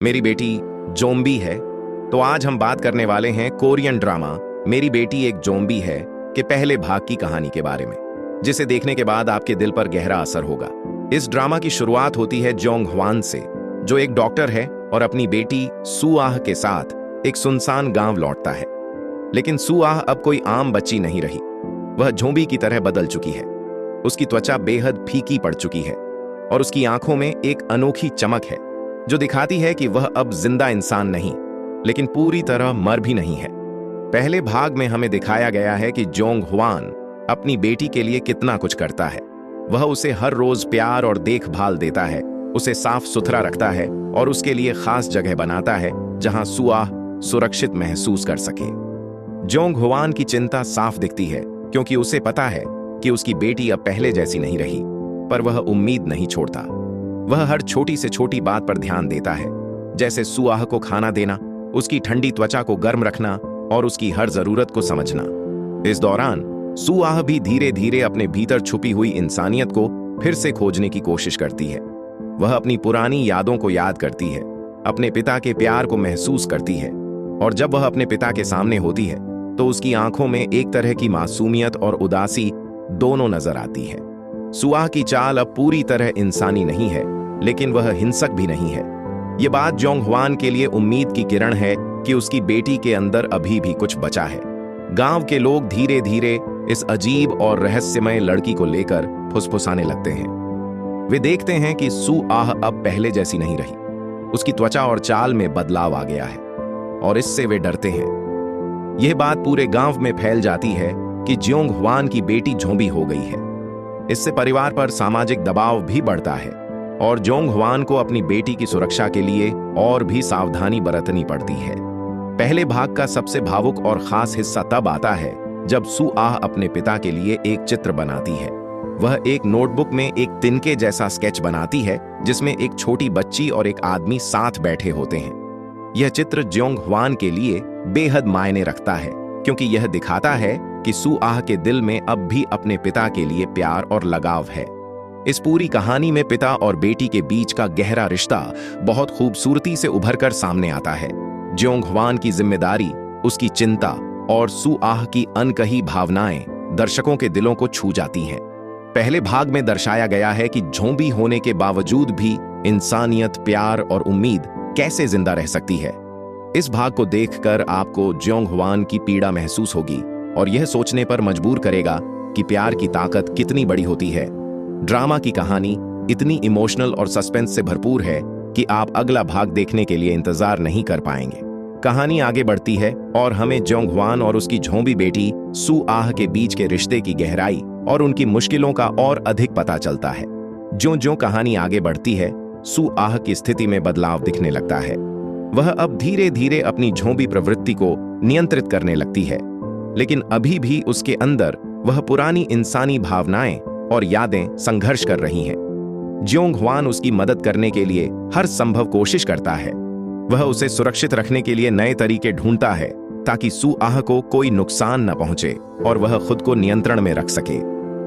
मेरी बेटी जोम्बी है। तो आज हम बात करने वाले हैं कोरियन ड्रामा मेरी बेटी एक जोम्बी है के पहले भाग की कहानी के बारे में, जिसे देखने के बाद आपके दिल पर गहरा असर होगा। इस ड्रामा की शुरुआत होती है जोंग हवान से, जो एक डॉक्टर है और अपनी बेटी सुआह के साथ एक सुनसान गांव लौटता है। लेकिन सुआह अब कोई आम बच्ची नहीं रही, वह जोम्बी की तरह बदल चुकी है। उसकी त्वचा बेहद फीकी पड़ चुकी है और उसकी आंखों में एक अनोखी चमक है जो दिखाती है कि वह अब जिंदा इंसान नहीं, लेकिन पूरी तरह मर भी नहीं है। पहले भाग में हमें दिखाया गया है कि जोंग हवान अपनी बेटी के लिए कितना कुछ करता है। वह उसे हर रोज प्यार और देखभाल देता है, उसे साफ सुथरा रखता है और उसके लिए खास जगह बनाता है जहां सुआह सुरक्षित महसूस कर सके। जोंग हवान की चिंता साफ दिखती है, क्योंकि उसे पता है कि उसकी बेटी अब पहले जैसी नहीं रही, पर वह उम्मीद नहीं छोड़ता। वह हर छोटी से छोटी बात पर ध्यान देता है, जैसे सुआह को खाना देना, उसकी ठंडी त्वचा को गर्म रखना और उसकी हर जरूरत को समझना। इस दौरान सुआह भी धीरे धीरे अपने भीतर छुपी हुई इंसानियत को फिर से खोजने की कोशिश करती है। वह अपनी पुरानी यादों को याद करती है, अपने पिता के प्यार को महसूस करती है, और जब वह अपने पिता के सामने होती है तो उसकी आंखों में एक तरह की मासूमियत और उदासी दोनों नजर आती है। सुआह की चाल अब पूरी तरह इंसानी नहीं है, लेकिन वह हिंसक भी नहीं है। यह बात जोंग हवान के लिए उम्मीद की किरण है कि उसकी बेटी के अंदर अभी भी कुछ बचा है। गांव के लोग धीरे धीरे इस अजीब और रहस्यमय लड़की को लेकर फुसफुसाने लगते हैं। वे देखते हैं कि सुआह अब पहले जैसी नहीं रही, उसकी त्वचा और चाल में बदलाव आ गया है, और इससे वे डरते हैं। यह बात पूरे गांव में फैल जाती है कि जोंग हवान की बेटी जोम्बी हो गई है। इससे परिवार पर सामाजिक दबाव भी बढ़ता है और जोंग हवान को अपनी बेटी की सुरक्षा के लिए और भी सावधानी बरतनी पड़ती है। पहले भाग का सबसे भावुक और खास हिस्सा तब आता है जब सुआह अपने पिता के लिए एक चित्र बनाती है। वह एक नोटबुक में एक तिनके जैसा स्केच बनाती है, जिसमें एक छोटी बच्ची और एक आदमी साथ बैठे होते हैं। यह चित्र जोंग हवान के लिए बेहद मायने रखता है, क्योंकि यह दिखाता है कि सुआह के दिल में अब भी अपने पिता के लिए प्यार और लगाव है। इस पूरी कहानी में पिता और बेटी के बीच का गहरा रिश्ता बहुत खूबसूरती से उभरकर सामने आता है। जोंग हवान की जिम्मेदारी, उसकी चिंता और सुआह की अनकही भावनाएं दर्शकों के दिलों को छू जाती हैं। पहले भाग में दर्शाया गया है कि जोम्बी होने के बावजूद भी इंसानियत, प्यार और उम्मीद कैसे जिंदा रह सकती है। इस भाग को देखकर आपको जोंग हवान की पीड़ा महसूस होगी और यह सोचने पर मजबूर करेगा कि प्यार की ताकत कितनी बड़ी होती है। ड्रामा की कहानी इतनी इमोशनल और सस्पेंस से भरपूर है कि आप अगला भाग देखने के लिए इंतजार नहीं कर पाएंगे। कहानी आगे बढ़ती है और हमें जोंग हवान और उसकी जोम्बी बेटी सुआह के बीच के रिश्ते की गहराई और उनकी मुश्किलों का और अधिक पता चलता है। जो कहानी आगे बढ़ती है, सुआह की स्थिति में बदलाव दिखने लगता है। वह अब धीरे धीरे अपनी जोम्बी प्रवृत्ति को नियंत्रित करने लगती है, लेकिन अभी भी उसके अंदर वह पुरानी इंसानी भावनाएं और यादें संघर्ष कर रही हैं। जोंग हवान उसकी मदद करने के लिए हर संभव कोशिश करता है। वह उसे सुरक्षित रखने के लिए नए तरीके ढूंढता है, ताकि सुआह को कोई नुकसान न पहुंचे और वह खुद को नियंत्रण में रख सके।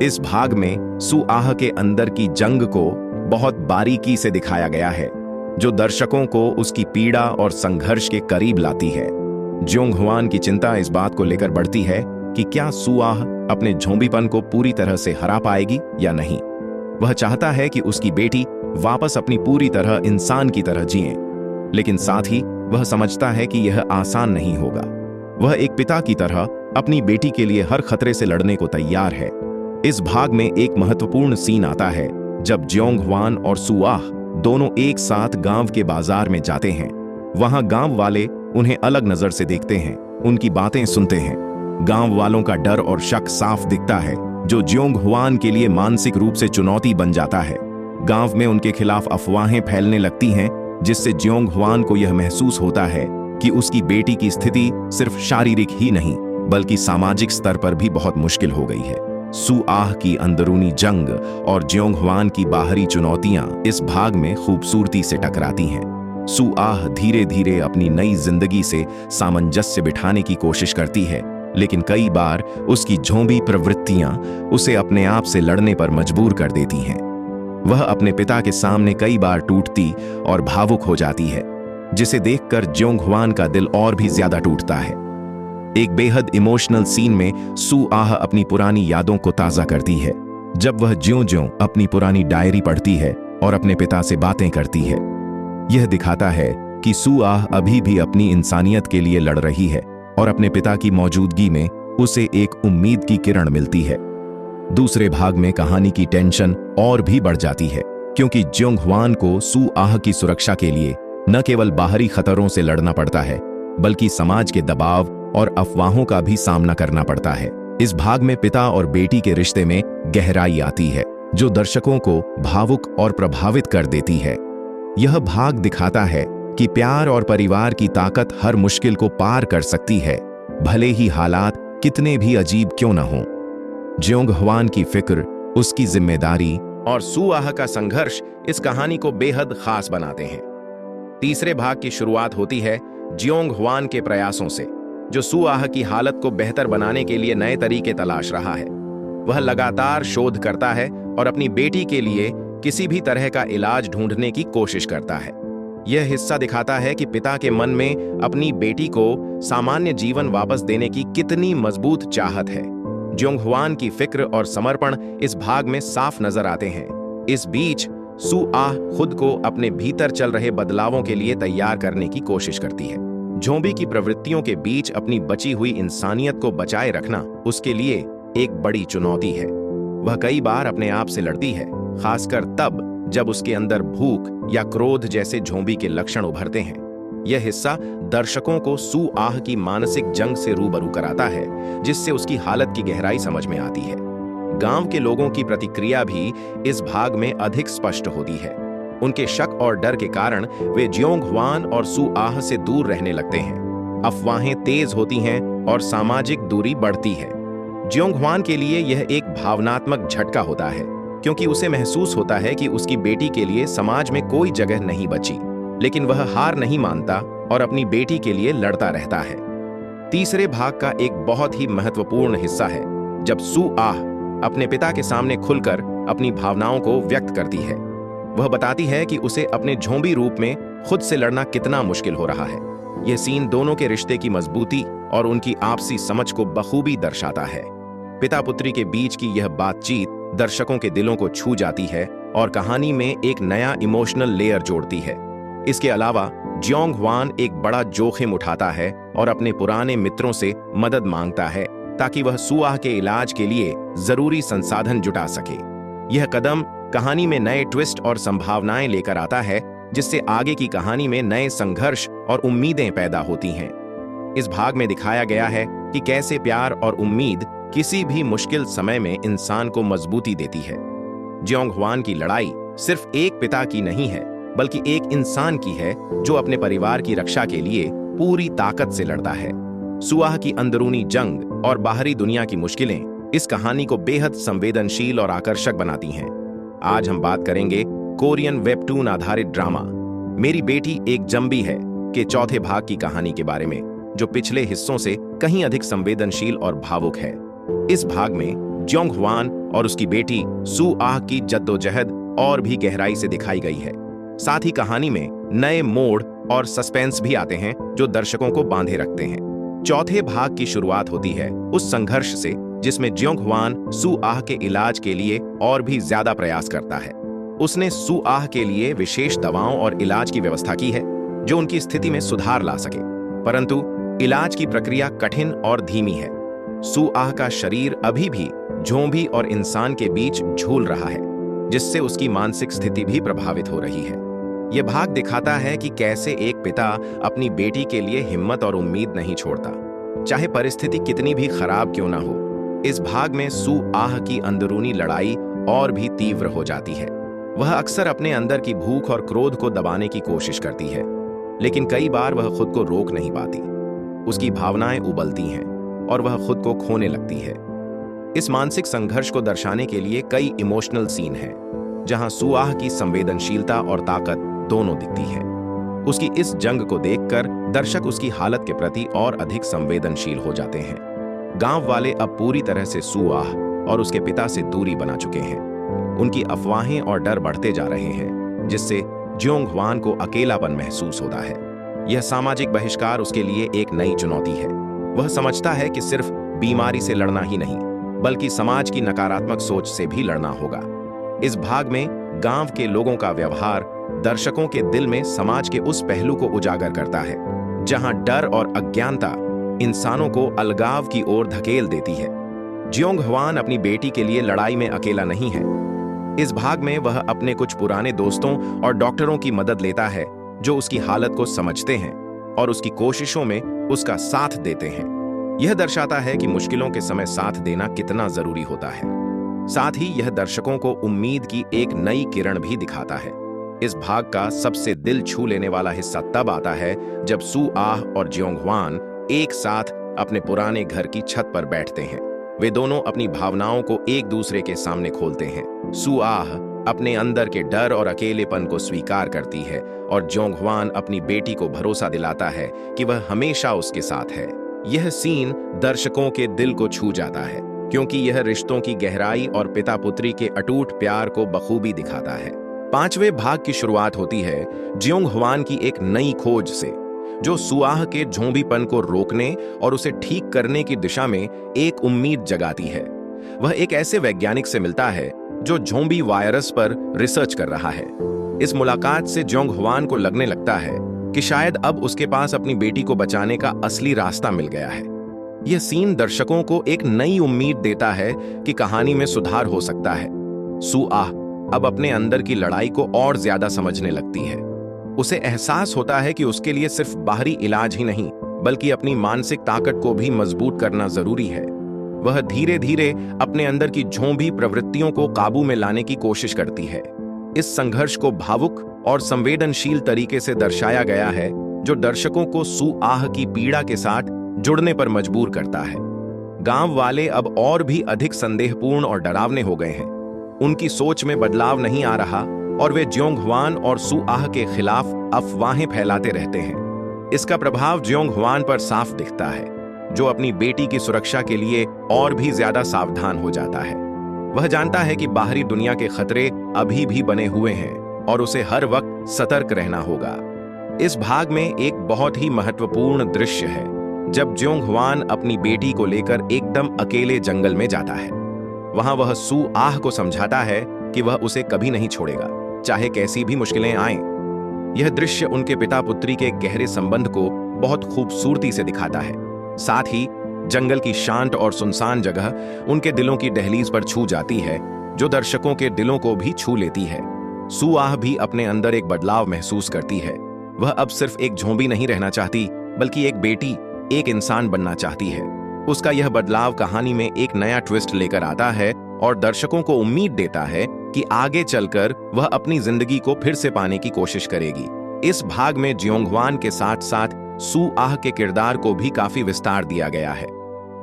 इस भाग में सुआह के अंदर की जंग को बहुत बारीकी से दिखाया गया है, जो दर्शकों को उसकी पीड़ा और संघर्ष के करीब लाती है। जोंग हवान की चिंता इस बात को लेकर बढ़ती है कि क्या सुआह अपने जोम्बीपन को पूरी तरह से हरा पाएगी या नहीं। वह चाहता है कि उसकी बेटी वापस अपनी पूरी तरह इंसान की तरह जिए, लेकिन साथ ही वह समझता है कि यह आसान नहीं होगा। वह एक पिता की तरह अपनी बेटी के लिए हर खतरे से लड़ने को तैयार है। इस भाग में एक महत्वपूर्ण सीन आता है जब जोंग हवान और सुआह दोनों एक साथ गांव के बाजार में जाते हैं। वहां गांव वाले उन्हें अलग नजर से देखते हैं, उनकी बातें सुनते हैं। गांव वालों का डर और शक साफ दिखता है, जो जोंग हवान के लिए मानसिक रूप से चुनौती बन जाता है। गांव में उनके खिलाफ अफवाहें फैलने लगती हैं, जिससे जोंग हवान को यह महसूस होता है कि उसकी बेटी की स्थिति सिर्फ शारीरिक ही नहीं, बल्कि सामाजिक स्तर पर भी बहुत मुश्किल हो गई है। सुआह की अंदरूनी जंग और जोंग हवान की बाहरी चुनौतियां इस भाग में खूबसूरती से टकराती हैं। सुआह धीरे धीरे अपनी नई जिंदगी से सामंजस्य बिठाने की कोशिश करती है, लेकिन कई बार उसकी जोम्बी प्रवृत्तियां उसे अपने आप से लड़ने पर मजबूर कर देती हैं। वह अपने पिता के सामने कई बार टूटती और भावुक हो जाती है, जिसे देखकर ज्योंग हुआन का दिल और भी ज्यादा टूटता है। एक बेहद इमोशनल सीन में सू आह अपनी पुरानी यादों को ताजा करती है, जब वह ज्यों-ज्यों अपनी पुरानी डायरी पढ़ती है और अपने पिता से बातें करती है। यह दिखाता है कि सू आह अभी भी अपनी इंसानियत के लिए लड़ रही है और अपने पिता की मौजूदगी में उसे एक उम्मीद की किरण मिलती है। दूसरे भाग में कहानी की टेंशन और भी बढ़ जाती है, क्योंकि ज्योंग हुआन को सू आह की सुरक्षा के लिए न केवल बाहरी खतरों से लड़ना पड़ता है, बल्कि समाज के दबाव और अफवाहों का भी सामना करना पड़ता है। इस भाग में पिता और बेटी के रिश्ते में गहराई आती है, जो दर्शकों को भावुक और प्रभावित कर देती है। यह भाग दिखाता है कि प्यार और परिवार की ताकत हर मुश्किल को पार कर सकती है, भले ही हालात कितने भी अजीब क्यों न हों। ज्योंग हुआन की फिक्र, उसकी जिम्मेदारी और सू आह का संघर्ष इस कहानी को बेहद खास बनाते हैं। तीसरे भाग की शुरुआत होती है ज्योंग हुआन के प्रयासों से, जो सू आह की हालत को बेहतर बनाने के लिए नए तरीके तलाश रहा है। वह लगातार शोध करता है और अपनी बेटी के लिए किसी भी तरह का इलाज ढूंढने की कोशिश करता है। यह हिस्सा दिखाता है कि पिता के मन में अपनी बेटी को सामान्य जीवन वापस देने की कितनी मजबूत चाहत है। ज्योंग हुआन की फिक्र और समर्पण इस भाग में साफ नजर आते हैं। इस बीच सू आह खुद को अपने भीतर चल रहे बदलावों के लिए तैयार करने की कोशिश करती है। ज़ॉम्बी की प्रवृत्तियों के बीच अपनी बची हुई इंसानियत को बचाए रखना उसके लिए एक बड़ी चुनौती है। वह कई बार अपने आप से लड़ती है, खासकर तब जब उसके अंदर भूख या क्रोध जैसे ज़ॉम्बी के लक्षण उभरते हैं। यह हिस्सा दर्शकों को सू आह की मानसिक जंग से रूबरू कराता है, जिससे उसकी हालत की गहराई समझ में आती है। गांव के लोगों की प्रतिक्रिया भी इस भाग में अधिक स्पष्ट होती है। उनके शक और डर के कारण वे ज्योंग हुआन और सू आह से दूर रहने लगते हैं। अफवाहें तेज होती हैं और सामाजिक दूरी बढ़ती है। ज्योंग हुआन के लिए यह एक भावनात्मक झटका होता है, क्योंकि उसे महसूस होता है कि उसकी बेटी के लिए समाज में कोई जगह नहीं बची। लेकिन वह हार नहीं मानता और अपनी बेटी के लिए लड़ता रहता है। तीसरे भाग का एक बहुत ही महत्वपूर्ण हिस्सा है जब सू आह अपने पिता के सामने खुलकर अपनी भावनाओं को व्यक्त करती है। वह बताती है कि उसे अपने ज़ॉम्बी रूप में खुद से लड़ना कितना मुश्किल हो रहा है। यह सीन दोनों के रिश्ते की मजबूती और उनकी आपसी समझ को बखूबी दर्शाता है। पिता पुत्री के बीच की यह बातचीत दर्शकों के दिलों को छू जाती है और कहानी में एक नया इमोशनल लेयर जोड़ती है। इसके अलावा ज्योंग हुआन एक बड़ा जोखिम उठाता है और अपने पुराने मित्रों से मदद मांगता है ताकि वह सू आह के इलाज के लिए जरूरी संसाधन जुटा सके। यह कदम कहानी में नए ट्विस्ट और संभावनाएं लेकर आता है, जिससे आगे की कहानी में नए संघर्ष और उम्मीदें पैदा होती हैं। इस भाग में दिखाया गया है कि कैसे प्यार और उम्मीद किसी भी मुश्किल समय में इंसान को मजबूती देती है। ज्योंग हुआन की लड़ाई सिर्फ एक पिता की नहीं है, बल्कि एक इंसान की है जो अपने परिवार की रक्षा के लिए पूरी ताकत से लड़ता है। सू आह की अंदरूनी जंग और बाहरी दुनिया की मुश्किलें इस कहानी को बेहद संवेदनशील और आकर्षक बनाती हैं। आज हम बात करेंगे कोरियन वेबटून आधारित ड्रामा मेरी बेटी एक ज़ॉम्बी है के चौथे भाग की कहानी के बारे में, जो पिछले हिस्सों से कहीं अधिक संवेदनशील और भावुक है। इस भाग में ज्योंग हुआन और उसकी बेटी सू आह की जद्दोजहद और भी गहराई से दिखाई गई है। साथ ही कहानी में नए मोड़ और सस्पेंस भी आते हैं जो दर्शकों को बांधे रखते हैं। चौथे भाग की शुरुआत होती है उस संघर्ष से जिसमें ज्योंग हुआन सू आह के इलाज के लिए और भी ज्यादा प्रयास करता है। उसने सू आह के लिए विशेष दवाओं और इलाज की व्यवस्था की है जो उनकी स्थिति में सुधार ला सके, परंतु इलाज की प्रक्रिया कठिन और धीमी है। सू आह का शरीर अभी भी ज़ॉम्बी और इंसान के बीच झूल रहा है, जिससे उसकी मानसिक स्थिति भी प्रभावित हो रही है। यह भाग दिखाता है कि कैसे एक पिता अपनी बेटी के लिए हिम्मत और उम्मीद नहीं छोड़ता, चाहे परिस्थिति कितनी भी खराब क्यों ना हो। इस भाग में सू आह की अंदरूनी लड़ाई और भी तीव्र हो जाती है। वह अक्सर अपने अंदर की भूख और क्रोध को दबाने की कोशिश करती है, लेकिन कई बार वह खुद को रोक नहीं पाती। उसकी भावनाएं उबलती हैं और वह खुद को खोने लगती है। इस मानसिक संघर्ष को दर्शाने के लिए कई इमोशनल सीन हैं, जहां सू आह की संवेदनशीलता और ताकत दोनों दिखती है। उसकी इस जंग को देखकर दर्शक उसकी हालत के प्रति और अधिक संवेदनशील हो जाते हैं। गांव वाले अब पूरी तरह से सू आह और उसके पिता से दूरी बना चुके हैं। उनकी अफवाहें और डर बढ़ते जा रहे हैं, जिससे ज्योंग हुआन को अकेलापन महसूस होता है। यह सामाजिक बहिष्कार उसके लिए एक नई चुनौती है। वह समझता है कि सिर्फ बीमारी से लड़ना ही नहीं, बल्कि समाज की नकारात्मक सोच से भी लड़ना होगा। इस भाग में गांव के लोगों का व्यवहार दर्शकों के दिल में समाज के उस पहलू को उजागर करता है जहां डर और अज्ञानता इंसानों को अलगाव की ओर धकेल देती है। जियोंग हवान अपनी बेटी के लिए लड़ाई में अकेला नहीं है। इस भाग में वह अपने कुछ पुराने दोस्तों और डॉक्टरों की मदद लेता है जो उसकी हालत को समझते हैं और उसकी कोशिशों में उसका साथ देते हैं। यह दर्शाता है कि मुश्किलों के समय साथ देना कितना जरूरी होता है। साथ ही यह दर्शकों को उम्मीद की एक नई किरण भी दिखाता है। इस भाग का सबसे दिल छू लेने वाला हिस्सा तब आता है जब सू आह और जियोंग हवान एक साथ अपने पुराने घर की छत पर बैठते हैं। वे दोनों अपनी भावनाओं को एक दूसरे के सामने खोलते हैं। सू आह अपने अंदर के डर और अकेलेपन को स्वीकार करती है और जियोंग हवान अपनी बेटी को भरोसा दिलाता है कि वह हमेशा उसके साथ है। यह सीन दर्शकों के दिल को छू जाता है क्योंकि यह रिश्तों की गहराई और पिता पुत्री के अटूट प्यार को बखूबी दिखाता है। 5वें भाग की शुरुआत होती है जियोंग हवान की एक नई खोज से, जो सुआह के झोंबीपन को रोकने और उसे ठीक करने की दिशा में एक उम्मीद जगाती है। वह एक ऐसे वैज्ञानिक से मिलता है जो झोंबी वायरस पर रिसर्च कर रहा है। इस मुलाकात से जियोंग हवान को लगने लगता है कि शायद अब उसके पास अपनी बेटी को बचाने का असली रास्ता मिल गया है। यह सीन दर्शकों को एक नई उम्मीद देता है कि कहानी में सुधार हो सकता है। सुआह अब अपने अंदर की लड़ाई को और ज्यादा समझने लगती है। उसे एहसास होता है कि उसके लिए सिर्फ बाहरी इलाज ही नहीं, बल्कि अपनी मानसिक ताकत को भी मजबूत करना जरूरी है। वह धीरे धीरे अपने अंदर की झोंबी प्रवृत्तियों को काबू में लाने की कोशिश करती है। इस संघर्ष को भावुक और संवेदनशील तरीके से दर्शाया गया है, जो दर्शकों को सुआह की पीड़ा के साथ जुड़ने पर मजबूर करता है। गांव वाले अब और भी अधिक संदेहपूर्ण और डरावने हो गए हैं। उनकी सोच में बदलाव नहीं आ रहा और वे जियोंग हवान और सुआह के खिलाफ अफवाहें फैलाते रहते हैं। इसका प्रभाव जियोंग हवान पर साफ दिखता है, जो अपनी बेटी की सुरक्षा के लिए और भी ज्यादा सावधान हो जाता है। वह जानता है कि बाहरी दुनिया के खतरे अभी भी बने हुए हैं और उसे हर वक्त सतर्क रहना होगा। इस भाग में एक बहुत ही महत्वपूर्ण दृश्य है जब जियोंग हवान अपनी बेटी को लेकर एकदम अकेले जंगल में जाता है। वहां वह सुआह को समझाता है कि वह उसे कभी नहीं छोड़ेगा, चाहे कैसी भी मुश्किलें आएं। यह दृश्य उनके पिता पुत्री के गहरे संबंध को बहुत खूबसूरती से दिखाता है। साथ ही जंगल की शांत और सुनसान जगह उनके दिलों की दहलीज पर छू जाती है, जो दर्शकों के दिलों को भी छू लेती है। सुआह भी अपने अंदर एक बदलाव महसूस करती है। वह अब सिर्फ एक झोंबी नहीं रहना चाहती, बल्कि एक बेटी, एक इंसान बनना चाहती है। उसका यह बदलाव कहानी में एक नया ट्विस्ट लेकर आता है और दर्शकों को उम्मीद देता है कि आगे चलकर वह अपनी जिंदगी को फिर से पाने की कोशिश करेगी। इस भाग में जियोंग हवान के साथ साथ सुआह के किरदार को भी काफी विस्तार दिया गया है।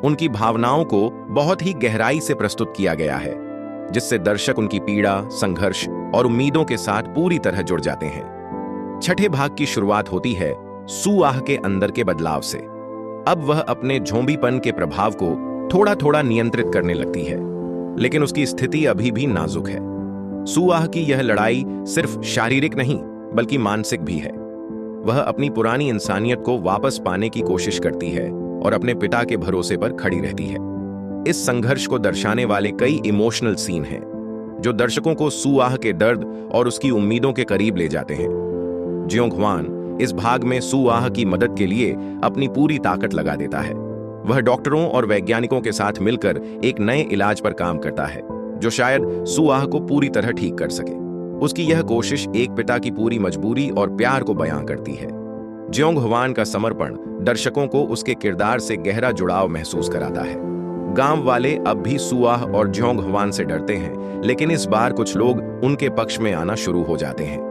उनकी भावनाओं को बहुत ही गहराई से प्रस्तुत किया गया है, जिससे दर्शक उनकी पीड़ा, संघर्ष और उम्मीदों के साथ पूरी तरह जुड़ जाते हैं। 6ठे भाग की शुरुआत होती है सुआह के अंदर के बदलाव से। अब वह अपने झोंबीपन के प्रभाव को थोड़ा थोड़ा नियंत्रित करने लगती है, लेकिन उसकी स्थिति अभी भी नाजुक है। सुआह की यह लड़ाई सिर्फ शारीरिक नहीं, बल्कि मानसिक भी है। वह अपनी पुरानी इंसानियत को वापस पाने की कोशिश करती है और अपने पिता के भरोसे पर खड़ी रहती है। इस संघर्ष को दर्शाने वाले कई इमोशनल सीन हैं, जो दर्शकों को सुआह के दर्द और उसकी उम्मीदों के करीब ले जाते हैं। जियोंग हवान इस भाग में सुआह की मदद के लिए अपनी पूरी ताकत लगा देता है। वह डॉक्टरों और वैज्ञानिकों के साथ मिलकर एक नए इलाज पर काम करता है, जो शायद सुआह को पूरी तरह ठीक कर सके। उसकी यह कोशिश एक पिता की पूरी मजबूरी और प्यार को बयां करती है। जियोंग हवान का समर्पण दर्शकों को उसके किरदार से गहरा जुड़ाव महसूस कराता है। गांव वाले अब भी सुआह और जियोंग हवान से डरते हैं, लेकिन इस बार कुछ लोग उनके पक्ष में आना शुरू हो जाते हैं।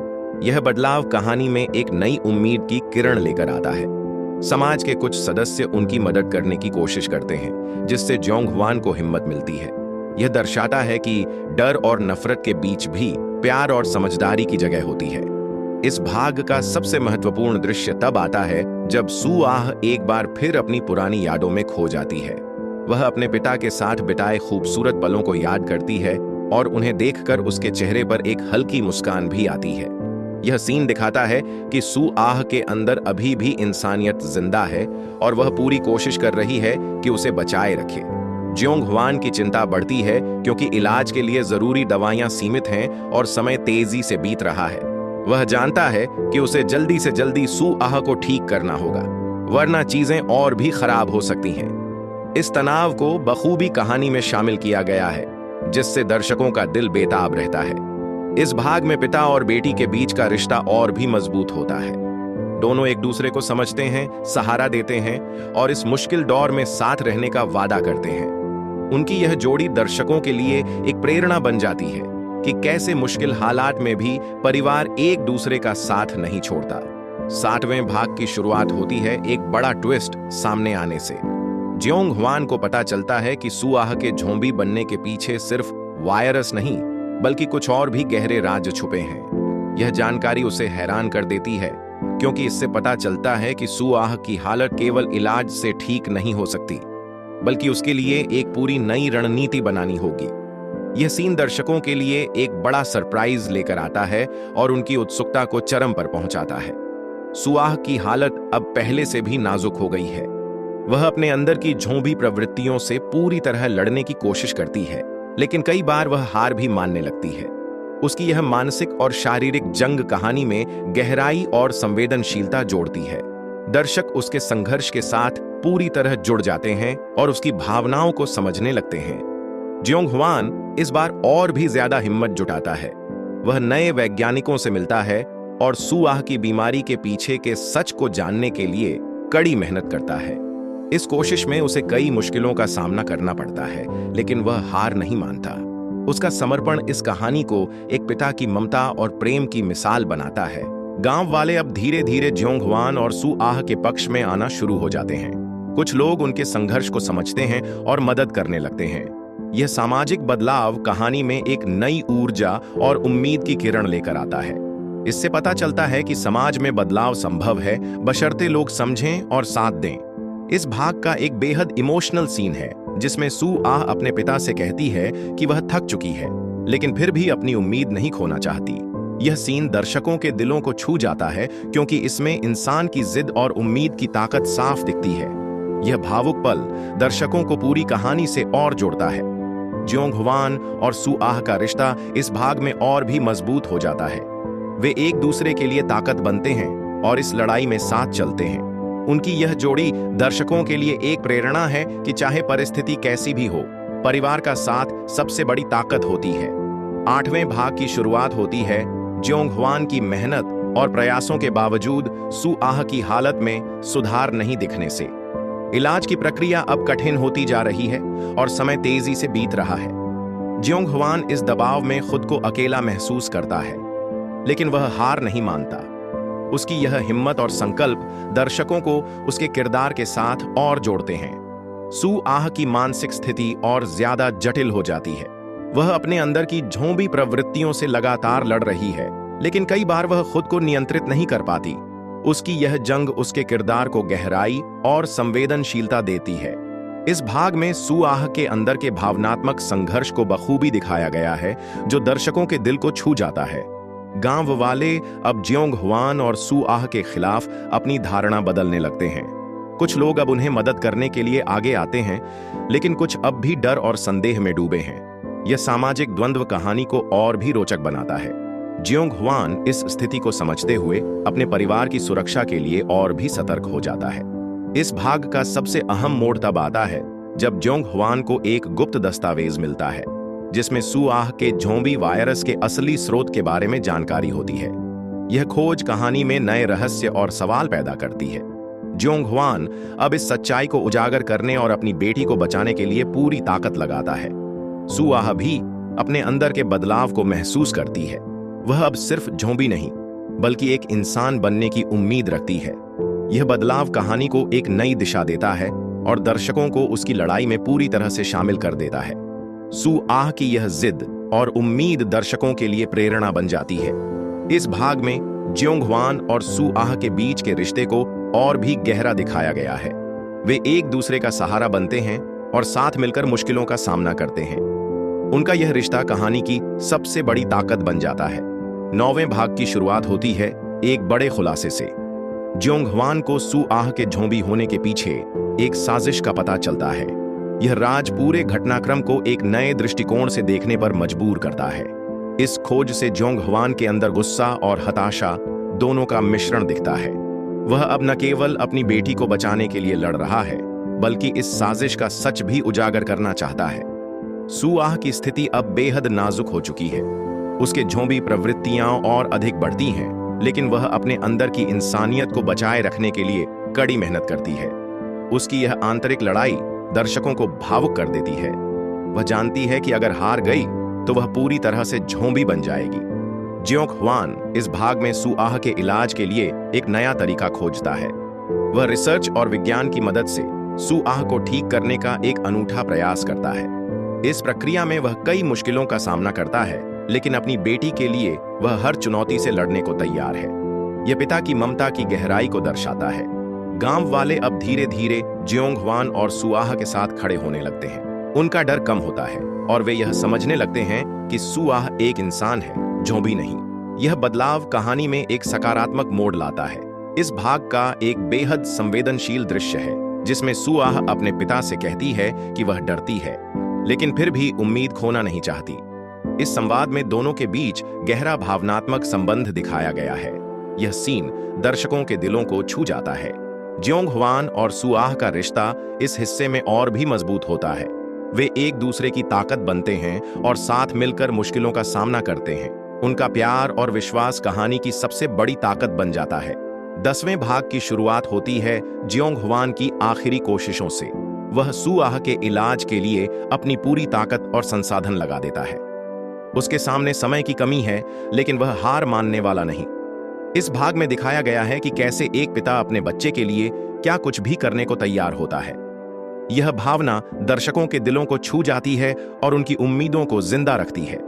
यह बदलाव कहानी में एक नई उम्मीद की किरण लेकर आता है। समाज के कुछ सदस्य उनकी मदद करने की कोशिश करते हैं, जिससे जियोंग हवान को हिम्मत मिलती है। यह दर्शाता है कि डर और नफरत के बीच भी प्यार और समझदारी की जगह होती है। इस भाग का सबसे महत्वपूर्ण दृश्य तब आता है जब सुआह एक बार फिर अपनी पुरानी यादों में खो जाती है। वह अपने पिता के साथ बिताए खूबसूरत पलों को याद करती है और उन्हें देखकर उसके चेहरे पर एक हल्की मुस्कान भी आती है। यह सीन दिखाता है कि सू आह के अंदर अभी भी इंसानियत जिंदा है और वह पूरी कोशिश कर रही है कि उसे बचाए रखे। जियोंग ह्वान की चिंता बढ़ती है क्योंकि इलाज के लिए जरूरी दवाइयां सीमित हैं और समय तेजी से बीत रहा है। वह जानता है कि उसे जल्दी से जल्दी सू आह को ठीक करना होगा, वरना चीजें और भी खराब हो सकती हैं। इस तनाव को बखूबी कहानी में शामिल किया गया है, जिससे दर्शकों का दिल बेताब रहता है। इस भाग में पिता और बेटी के बीच का रिश्ता और भी मजबूत होता है। दोनों एक दूसरे को समझते हैं, सहारा देते हैं और इस मुश्किल दौर में साथ रहने का वादा करते हैं। उनकी यह जोड़ी दर्शकों के लिए एक प्रेरणा बन जाती है कि कैसे मुश्किल हालात में भी परिवार एक दूसरे का साथ नहीं छोड़ता। 60वें भाग की शुरुआत होती है एक बड़ा ट्विस्ट सामने आने से। जियोंग ह्वान को पता चलता है कि सू आह के ज़ॉम्बी बनने के पीछे सिर्फ वायरस नहीं बल्कि कुछ और भी गहरे राज छुपे हैं। यह जानकारी उसे हैरान कर देती है क्योंकि इससे पता चलता है कि सू आह की हालत केवल इलाज से ठीक नहीं हो सकती, बल्कि उसके लिए एक पूरी नई रणनीति बनानी होगी। यह सीन दर्शकों के लिए एक बड़ा सरप्राइज लेकर आता है और उनकी उत्सुकता को चरम पर पहुंचाता है। सू आह की हालत अब पहले से भी नाजुक हो गई है। वह अपने अंदर की झोंबी प्रवृत्तियों से पूरी तरह लड़ने की कोशिश करती है, लेकिन कई बार वह हार भी मानने लगती है। उसकी यह मानसिक और शारीरिक जंग कहानी में गहराई और संवेदनशीलता जोड़ती है। दर्शक उसके संघर्ष के साथ पूरी तरह जुड़ जाते हैं और उसकी भावनाओं को समझने लगते हैं। जियोंग ह्वान इस बार और भी ज्यादा हिम्मत जुटाता है। वह नए वैज्ञानिकों से मिलता है और सू आह की बीमारी के पीछे के सच को जानने के लिए कड़ी मेहनत करता है। इस कोशिश में उसे कई मुश्किलों का सामना करना पड़ता है, लेकिन वह हार नहीं मानता। उसका समर्पण इस कहानी को एक पिता की ममता और प्रेम की मिसाल बनाता है। गांव वाले अब धीरे धीरे जियोंग ह्वान और सू आह के पक्ष में आना शुरू हो जाते हैं। कुछ लोग उनके संघर्ष को समझते हैं और मदद करने लगते हैं। यह सामाजिक बदलाव कहानी में एक नई ऊर्जा और उम्मीद की किरण लेकर आता है। इससे पता चलता है कि समाज में बदलाव संभव है, बशर्ते लोग समझें और साथ दें। इस भाग का एक बेहद इमोशनल सीन है जिसमें सू आह अपने पिता से कहती है कि वह थक चुकी है, लेकिन फिर भी अपनी उम्मीद नहीं खोना चाहती। यह सीन दर्शकों के दिलों को छू जाता है क्योंकि इसमें इंसान की जिद और उम्मीद की ताकत साफ दिखती है। यह भावुक पल दर्शकों को पूरी कहानी से और जोड़ता है। जियोंग ह्वान और सू आह का रिश्ता इस भाग में और भी मजबूत हो जाता है। वे एक दूसरे के लिए ताकत बनते हैं और इस लड़ाई में साथ चलते हैं। उनकी यह जोड़ी दर्शकों के लिए एक प्रेरणा है कि चाहे परिस्थिति कैसी भी हो, परिवार का साथ सबसे बड़ी ताकत होती है। 8वें भाग की शुरुआत होती है जियोंग ह्वान की मेहनत और प्रयासों के बावजूद सू आह की हालत में सुधार नहीं दिखने से। इलाज की प्रक्रिया अब कठिन होती जा रही है और समय तेजी से बीत रहा है। जियोंग ह्वान इस दबाव में खुद को अकेला महसूस करता है, लेकिन वह हार नहीं मानता। उसकी यह हिम्मत और संकल्प दर्शकों को उसके किरदार के साथ और जोड़ते हैं। सू आह की मानसिक स्थिति और ज्यादा जटिल हो जाती है। वह अपने अंदर की झोंबी प्रवृत्तियों से लगातार लड़ रही है, लेकिन कई बार वह खुद को नियंत्रित नहीं कर पाती। उसकी यह जंग उसके किरदार को गहराई और संवेदनशीलता देती है। इस भाग में सू आह के अंदर के भावनात्मक संघर्ष को बखूबी दिखाया गया है, जो दर्शकों के दिल को छू जाता है। गांव वाले अब जियोंग ह्वान और सू आह के खिलाफ अपनी धारणा बदलने लगते हैं। कुछ लोग अब उन्हें मदद करने के लिए आगे आते हैं, लेकिन कुछ अब भी डर और संदेह में डूबे हैं। यह सामाजिक द्वंद्व कहानी को और भी रोचक बनाता है। जियोंग ह्वान इस स्थिति को समझते हुए अपने परिवार की सुरक्षा के लिए और भी सतर्क हो जाता है। इस भाग का सबसे अहम मोड़ तब आता है जब जियोंग ह्वान को एक गुप्त दस्तावेज मिलता है, जिसमें सू आह के ज़ॉम्बी वायरस के असली स्रोत के बारे में जानकारी होती है। यह खोज कहानी में नए रहस्य और सवाल पैदा करती है। जियोंग ह्वान अब इस सच्चाई को उजागर करने और अपनी बेटी को बचाने के लिए पूरी ताकत लगाता है। सू आह भी अपने अंदर के बदलाव को महसूस करती है। वह अब सिर्फ ज़ॉम्बी नहीं, बल्कि एक इंसान बनने की उम्मीद रखती है। यह बदलाव कहानी को एक नई दिशा देता है और दर्शकों को उसकी लड़ाई में पूरी तरह से शामिल कर देता है। सू आह की यह जिद और उम्मीद दर्शकों के लिए प्रेरणा बन जाती है। इस भाग में जियोंग ह्वान और सू आह के बीच के रिश्ते को और भी गहरा दिखाया गया है। वे एक दूसरे का सहारा बनते हैं और साथ मिलकर मुश्किलों का सामना करते हैं। उनका यह रिश्ता कहानी की सबसे बड़ी ताकत बन जाता है। 9वें भाग की शुरुआत होती है एक बड़े खुलासे से। ज्योंग ह्वान को सु आह के झोंबी होने के पीछे एक साजिश का पता चलता है। यह राज पूरे घटनाक्रम को एक नए दृष्टिकोण से देखने पर मजबूर करता है। इस खोज से ज्योंग ह्वान के अंदर गुस्सा और हताशा दोनों का मिश्रण दिखता है। वह अब न केवल अपनी बेटी को बचाने के लिए लड़ रहा है, बल्कि इस साजिश का सच भी उजागर करना चाहता है। सु आह की स्थिति अब बेहद नाजुक हो चुकी है। उसके झोंबी प्रवृत्तियां और अधिक बढ़ती हैं, लेकिन वह अपने अंदर की इंसानियत को बचाए रखने के लिए कड़ी मेहनत करती है। उसकी यह आंतरिक लड़ाई दर्शकों को भावुक कर देती है। वह जानती है कि अगर हार गई तो वह पूरी तरह से झोंबी बन जाएगी। ज्योंग ह्वान इस भाग में सु आह के इलाज के लिए एक नया तरीका खोजता है। वह रिसर्च और विज्ञान की मदद से सु आह को ठीक करने का एक अनूठा प्रयास करता है। इस प्रक्रिया में वह कई मुश्किलों का सामना करता है, लेकिन अपनी बेटी के लिए वह हर चुनौती से लड़ने को तैयार है। यह पिता की ममता की गहराई को दर्शाता है। गांव वाले अब धीरे धीरे ज्योंग ह्वान और सु आह के साथ खड़े होने लगते हैं। उनका डर कम होता है और वे यह समझने लगते हैं कि सु आह एक इंसान है, झोंबी नहीं। यह बदलाव कहानी में एक सकारात्मक मोड़ लाता है। इस भाग का एक बेहद संवेदनशील दृश्य है, जिसमें सु आह अपने पिता से कहती है कि वह डरती है, लेकिन फिर भी उम्मीद खोना नहीं चाहती। इस संवाद में दोनों के बीच गहरा भावनात्मक संबंध दिखाया गया है। यह सीन दर्शकों के दिलों को छू जाता है। ज्योंग ह्वान और सु आह का रिश्ता इस हिस्से में और भी मजबूत होता है। वे एक दूसरे की ताकत बनते हैं और साथ मिलकर मुश्किलों का सामना करते हैं। उनका प्यार और विश्वास कहानी की सबसे बड़ी ताकत बन जाता है। 10वें भाग की शुरुआत होती है ज्योंग ह्वान की आखिरी कोशिशों से। वह सु आह के इलाज के लिए अपनी पूरी ताकत और संसाधन लगा देता है। उसके सामने समय की कमी है, लेकिन वह हार मानने वाला नहीं। इस भाग में दिखाया गया है कि कैसे एक पिता अपने बच्चे के लिए क्या कुछ भी करने को तैयार होता है। यह भावना दर्शकों के दिलों को छू जाती है और उनकी उम्मीदों को जिंदा रखती है।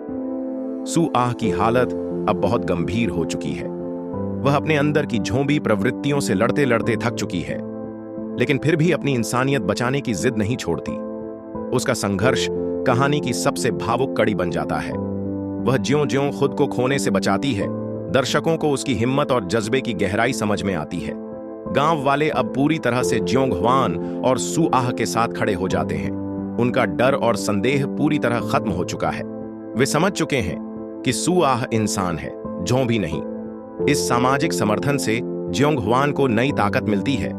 सु आह की हालत अब बहुत गंभीर हो चुकी है। वह अपने अंदर की झोंबी प्रवृत्तियों से लड़ते लड़ते थक चुकी है, लेकिन फिर भी अपनी इंसानियत बचाने की जिद नहीं छोड़ती। उसका संघर्ष कहानी की सबसे भावुक कड़ी बन जाता है। वह ज्यों-ज्यों खुद को खोने से बचाती है, दर्शकों को उसकी हिम्मत और जज्बे की गहराई समझ में आती है। गांव वाले अब पूरी तरह से ज्योंग ह्वान और सु आह के साथ खड़े हो जाते हैं। उनका डर और संदेह पूरी तरह खत्म हो चुका है। वे समझ चुके हैं कि सु आह इंसान है, झोंबी नहीं। इस सामाजिक समर्थन से ज्योंग ह्वान को नई ताकत मिलती है,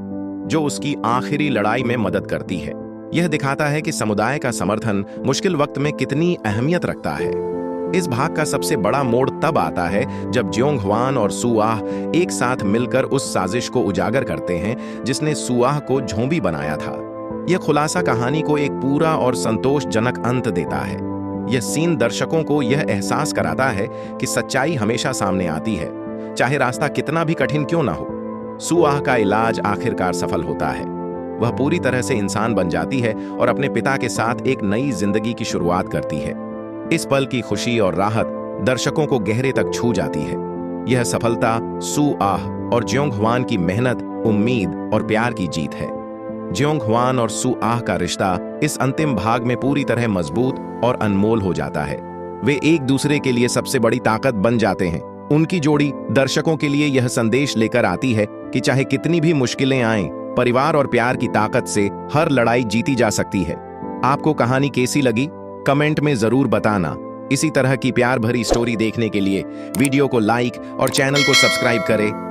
जो उसकी आखिरी लड़ाई में मदद करती है। यह दिखाता है कि समुदाय का समर्थन मुश्किल वक्त में कितनी अहमियत रखता है। इस भाग का सबसे बड़ा मोड़ तब आता है जब ज्योंग ह्वान और सु आह एक साथ मिलकर उस साजिश को उजागर करते हैं जिसने सु आह को झोंबी बनाया था। यह खुलासा कहानी को एक पूरा और संतोषजनक अंत देता है। यह सीन दर्शकों को यह एहसास कराता है कि सच्चाई हमेशा सामने आती है, चाहे रास्ता कितना भी कठिन क्यों ना हो। सु आह का इलाज आखिरकार सफल होता है। वह पूरी तरह से इंसान बन जाती है और अपने पिता के साथ एक नई जिंदगी की शुरुआत करती है। इस पल की खुशी और राहत दर्शकों को गहरे तक छू जाती है। यह सफलता सु आह और ज्योंग ह्वान की मेहनत, उम्मीद और प्यार की जीत है। ज्योंग ह्वान और सु आह का रिश्ता इस अंतिम भाग में पूरी तरह मजबूत और अनमोल हो जाता है। वे एक दूसरे के लिए सबसे बड़ी ताकत बन जाते हैं। उनकी जोड़ी दर्शकों के लिए यह संदेश लेकर आती है कि चाहे कितनी भी मुश्किलें आएं, परिवार और प्यार की ताकत से हर लड़ाई जीती जा सकती है। आपको कहानी कैसी लगी? कमेंट में जरूर बताना। इसी तरह की प्यार भरी स्टोरी देखने के लिए वीडियो को लाइक और चैनल को सब्सक्राइब करें।